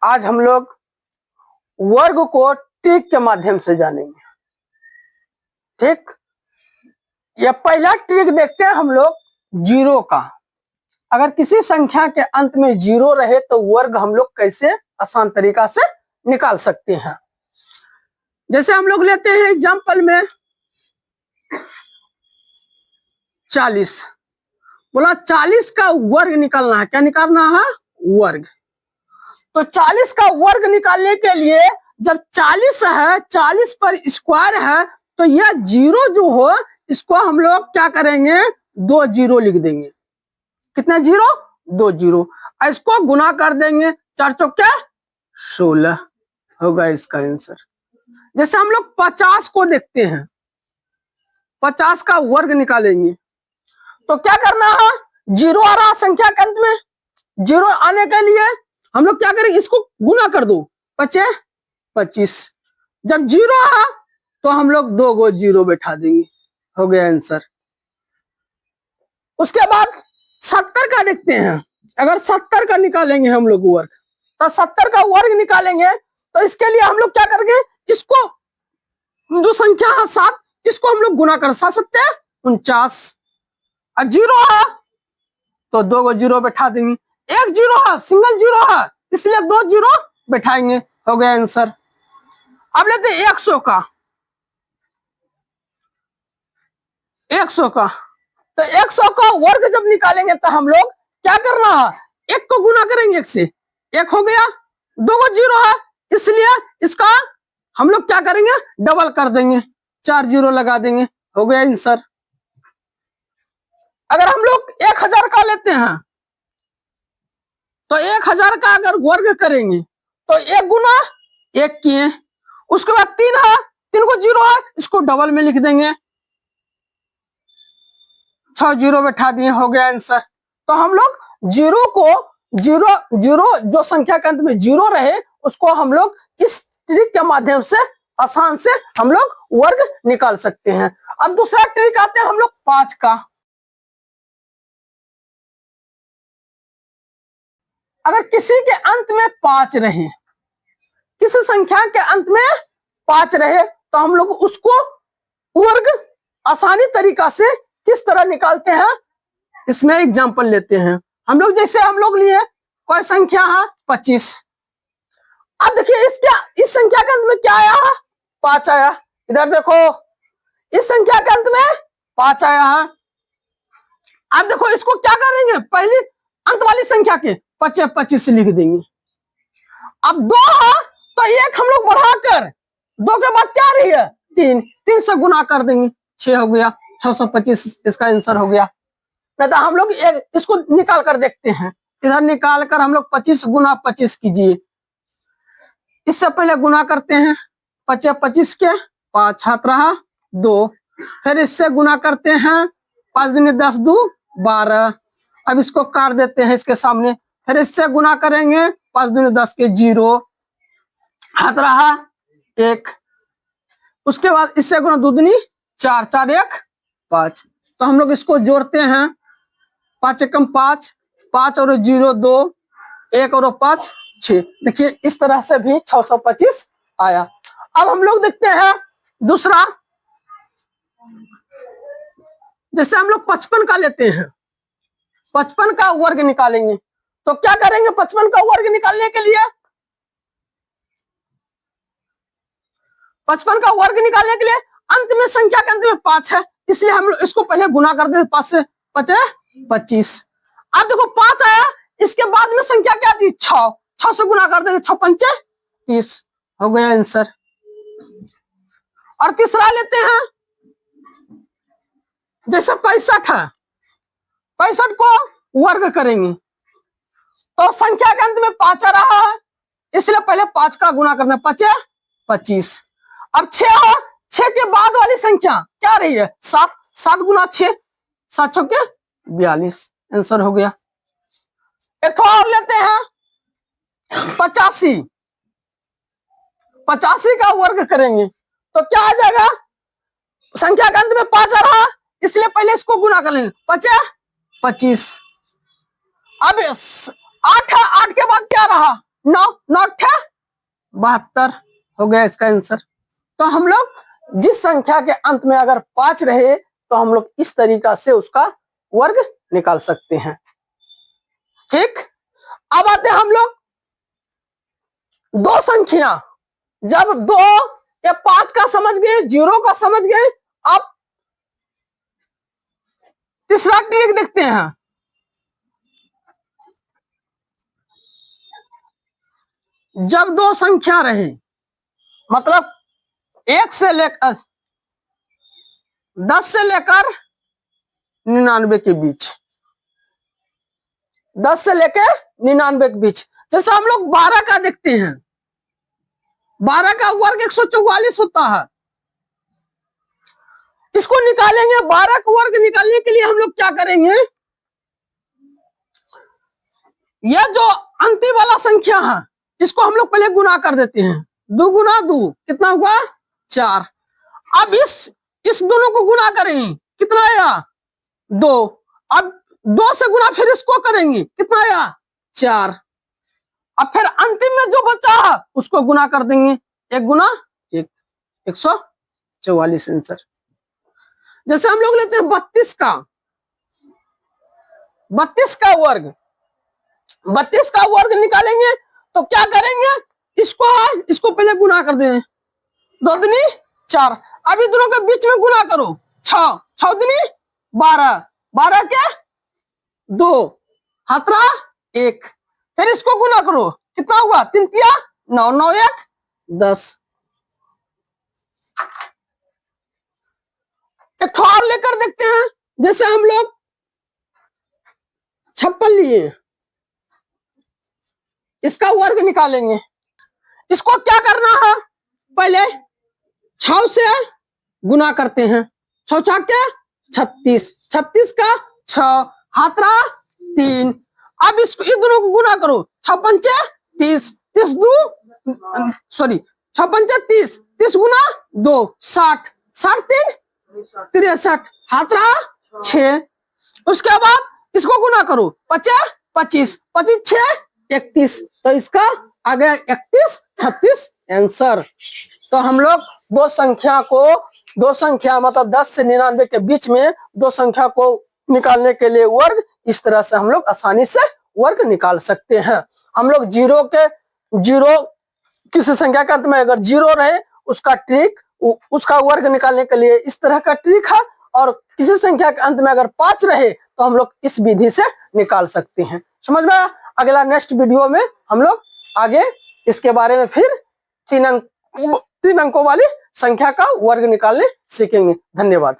आज हम लोग वर्ग को ट्रिक के माध्यम से जानेंगे। ठीक, यह पहला ट्रिक देखते हैं हम लोग जीरो का। अगर किसी संख्या के अंत में जीरो रहे तो वर्ग हम लोग कैसे आसान तरीका से निकाल सकते हैं। जैसे हम लोग लेते हैं एग्जाम्पल में 40, बोला 40 का वर्ग निकालना है। क्या निकालना है? वर्ग। तो 40 का वर्ग निकालने के लिए जब 40 है, 40 पर स्क्वायर है, तो यह जीरो जो हो इसको हम लोग क्या करेंगे? 2 जीरो लिख देंगे। कितने जीरो? 2 जीरो। इसको गुना कर देंगे, 4 चौके 16 होगा इसका आंसर। जैसे हम लोग 50 को देखते हैं, 50 का वर्ग निकालेंगे तो क्या करना है? जीरो आ रहा संख्या के अंत में, जीरो आने के लिए हम लोग क्या करेंगे? इसको गुना कर दो, 25 25। जब जीरो है तो हम लोग 2 गो जीरो बैठा देंगे, हो गया आंसर। उसके बाद 70 का देखते हैं। अगर 70 का निकालेंगे हम लोग वर्ग, तो 70 का वर्ग निकालेंगे तो इसके लिए हम लोग क्या करेंगे? इसको जो संख्या है 7, इसको हम लोग गुना कर 7 7 49। और जीरो है तो 2 गो जीरो बैठा देंगे। एक जीरो है, सिंगल जीरो है, इसलिए 2 जीरो बैठाएंगे, हो गया आंसर। अब लेते हैं 100 का। 100 का तो 100 का वर्ग जब निकालेंगे तो हम लोग क्या करना है? एक को गुना करेंगे, एक से, एक हो गया, 2 गो जीरो है, इसलिए इसका हम लोग क्या करेंगे? डबल कर देंगे, 4 जीरो लगा देंगे, हो गया आंसर। अगर हम लोग 1000 का लेते हैं तो 1000 का अगर वर्ग करेंगे तो 1 गुना 1 किए, उसके बाद 3 है, 3 को जीरो है, इसको डबल में लिख देंगे, 6 जीरो बैठा दिए, हो गया आंसर। तो हम लोग जीरो को जीरो जो संख्या के अंत में जीरो रहे उसको हम लोग इस ट्रिक के माध्यम से आसान से हम लोग वर्ग निकाल सकते हैं। अब दूसरा ट्रिक आते हैं हम लोग 5 का। अगर किसी के अंत में 5 रहे, किसी संख्या के अंत में 5 रहे तो हम लोग उसको वर्ग आसानी तरीका से किस तरह निकालते हैं, इसमें एग्जांपल लेते हैं हम लोग। जैसे हम लोग लिए कोई संख्या है 25। अब देखिए इस संख्या के अंत में क्या आया है? 5 आया। इधर देखो, इस संख्या के अंत में 5 आया है। अब देखो इसको क्या करेंगे? पहली अंत वाली संख्या के 25 25 लिख देंगे। अब 2 है तो 1 हम लोग बढ़ाकर 2 के बाद क्या रही है? 3, 3 से गुना कर देंगे, 6 हो गया, 625 इसका आंसर हो गया। नहीं तो हम लोग इसको निकाल कर देखते हैं। इधर निकाल कर हम लोग 25 गुना 25 कीजिए। इससे पहले गुना करते हैं, 25 25 के 5 हाथ रहा 2, फिर इससे गुना करते हैं, 5 दूनी 10 2 12। अब इसको काट देते हैं इसके सामने, फिर इससे गुना करेंगे, 5 दूनी 10 के 0, हाथ रहा 1। उसके बाद इससे गुना 2 दूनी 4 4 1 5। तो हम लोग इसको जोड़ते हैं, 5 एकम 5, 5 और 0 2, 1 और 5 6। देखिए इस तरह से भी 625 आया। अब हम लोग देखते हैं दूसरा, जैसे हम लोग 55 का लेते हैं, 55 का वर्ग निकालेंगे तो क्या करेंगे? 55 का वर्ग निकालने के लिए 55 का वर्ग निकालने के लिए अंत में संख्या के अंत में 5 है, इसलिए हम लोग इसको पहले गुना कर दें, 5 से 5 25। अब देखो 5 आया, इसके बाद में संख्या क्या थी? 6, 6 से गुना कर देंगे, 6 5 30, हो गया आंसर। और तीसरा लेते हैं, जैसे 65 है, 65 को वर्ग करेंगे तो संख्या के अंत में 5 आ रहा है, इसलिए पहले 5 का गुना करना, 5 25। अब 6 है, 6 के बाद वाली संख्या क्या रही है? 7, 7 गुना 6, 7 6 के 42, आंसर हो गया। एक और लेते हैं 85, 85 का वर्ग करेंगे तो क्या आ जाएगा? संख्या के अंत में 5 आ रहा, इसलिए पहले इसको गुना कर लेंगे, 5 25। अब 8 है, 8 के बाद क्या रहा? 9 9 72 हो गया इसका आंसर। तो हम लोग जिस संख्या के अंत में अगर 5 रहे तो हम लोग इस तरीका से उसका वर्ग निकाल सकते हैं। ठीक, अब आते हैं हम लोग दो संख्या, जब 2 या 5 का समझ गए, 0 का समझ गए, अब तीसरा ट्रिक देखते हैं। जब दो संख्या रहे, मतलब 1 से लेकर 10 से लेकर 99 के बीच, 10 से लेकर 99 के बीच। जैसे हम लोग 12 का देखते हैं, 12 का वर्ग 144 होता है। इसको निकालेंगे, 12 का वर्ग निकालने के लिए हम लोग क्या करेंगे, यह जो अंतिम वाला संख्या है इसको हम लोग पहले गुना कर देते हैं। 2 गुना 2 कितना हुआ, 4। अब इस दोनों को गुना करेंगे, कितना आया, 2। अब 2 से गुना फिर इसको करेंगे, कितना आया, 4। अब फिर अंतिम में जो बचा है उसको गुना कर देंगे, 1 गुना 1, 144 आंसर। जैसे हम लोग लेते हैं 32 का वर्ग निकालेंगे तो क्या करेंगे, इसको पहले गुना कर देंगे, 2 दूनी 4। अब इन दोनों के बीच में गुना करो, 6 6 दूनी 12, 12 के 2 हाथ रहा 1। फिर इसको गुना करो, कितना हुआ, 3 तिया 9, 9 1 10। एक और लेकर देखते हैं। जैसे हम लोग 56 लिए, इसका वर्ग निकालेंगे। इसको क्या करना है, पहले 6 से गुना करते हैं, 6 6 के 36, 36 का 6 हाथ रहा 3। अब इसको इन दोनों को गुना करो, 6 पंचे 30, 30 6 पंचे 30, 30 गुना 2 60, 60 3 63 हाथ रहा 6। उसके बाद इसको गुना करो, 25 25 25 6 31, तो इसका आ गया 31 36 आंसर। तो हम लोग दो संख्या मतलब 10 से 99 के बीच में दो संख्या को निकालने के लिए वर्ग इस तरह से हम लोग आसानी से वर्ग निकाल सकते हैं। हम लोग जीरो किसी संख्या के अंत में अगर 0 रहे उसका वर्ग निकालने के लिए इस तरह का ट्रिक है, और किसी संख्या के अंत में अगर 5 रहे तो हम लोग इस विधि से निकाल सकते हैं। समझ में आया? अगला नेक्स्ट वीडियो में हम लोग आगे इसके बारे में फिर 3 अंकों वाली संख्या का वर्ग निकालने सीखेंगे। धन्यवाद।